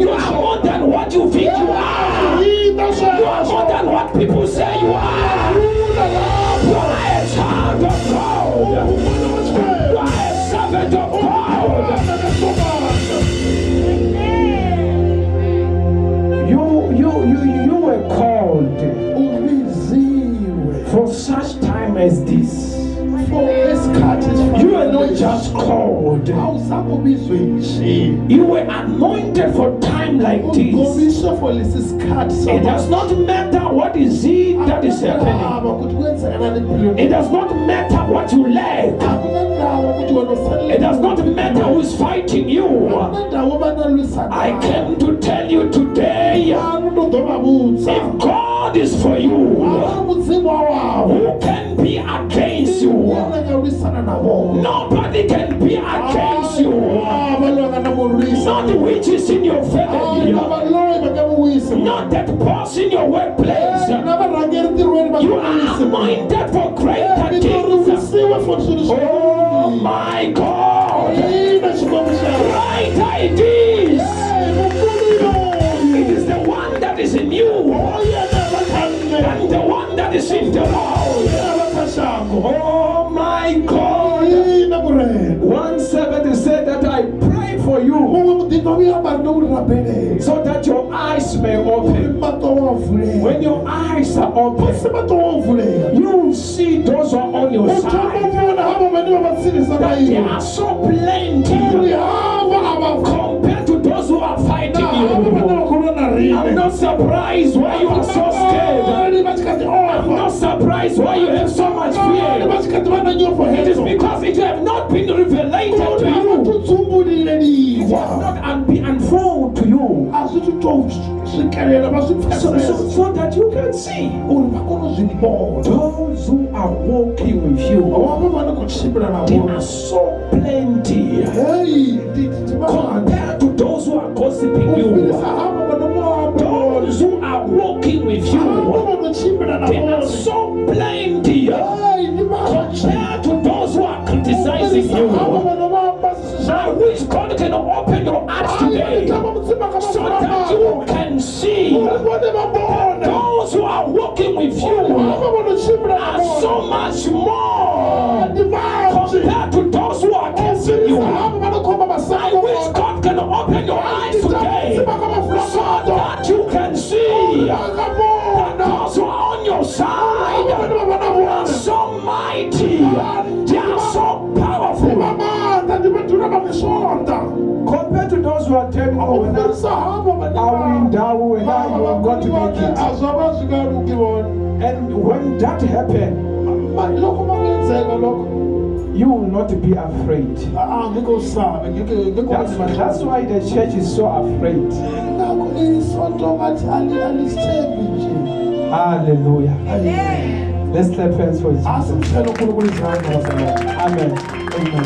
You are more than what you think you are. You are more than what people say you are. You are a child of God. You are a servant of God. You were called for such time as this. You were not just called. You were anointed for time like this. It does not matter what is it that is happening. It does not matter what you lack. It does not matter who is fighting you. I came to tell you today, if God is for you, who can be against you? Nobody can be against you. Not the witches in your family. Not that boss in your workplace. You are anointed for greater things. Oh my God. Greater it is. It is the one that is in you and the one that is in the Lord. Oh my God. 170 said that I pray for you so that your eyes may open. When your eyes are open, you will see those who are on your side. That they are so plenty compared to those who are fighting you. I'm not surprised why you are so scared. I'm not surprised why you have so much fear. It is because it has not been revelated to you. It has not been unfolded to you. So that you can see those who are walking with you. They are so plenty compared to those who are gossiping you. Those who are walking with you, they are so plenty compared to those who are criticizing you. I wish God can open your eyes today so that you can see those who are walking with you are so much more compared to those who are against you. I wish God can open your eyes today so that you can see that those who are on your side are so mighty, they are so powerful compared to those who are telling you, are we in Dawu and now you are going to make it. And when that happens, you will not be afraid. That's why the church is so afraid. Hallelujah. Let's clap hands for Jesus. Amen. Amen.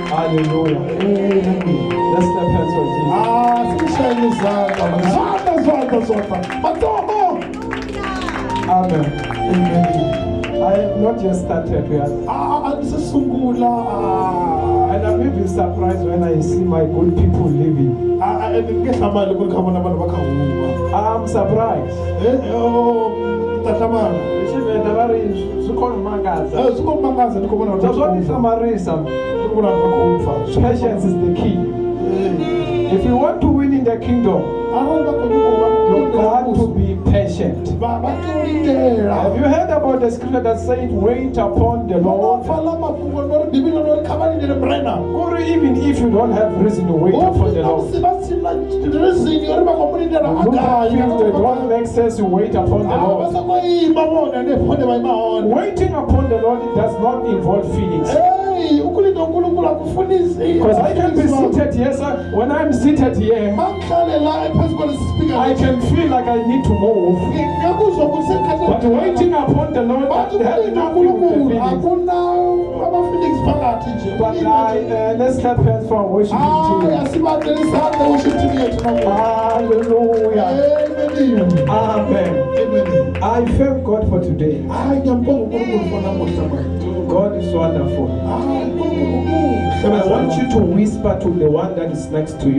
Hallelujah. Let's clap hands for Jesus. Amen. Amen. I have not yet started yet. And I'm even surprised when I see my good people living. I'm surprised. Patience is the key. If you want to win in the kingdom, you got to be patient. Have you heard about the scripture that says, wait upon the Lord? Or even if you don't have reason to wait upon the Lord. Don't make sense to wait upon the Lord. Waiting upon the Lord does not involve feelings. Because I can be seated here, sir. When I'm seated here, I can feel like I need to move. But waiting upon the Lord, that has nothing with the feelings. But let's clap hands for worship team. Hallelujah. Amen. I thank God for today. God is wonderful. I want you to whisper to the one that is next to you.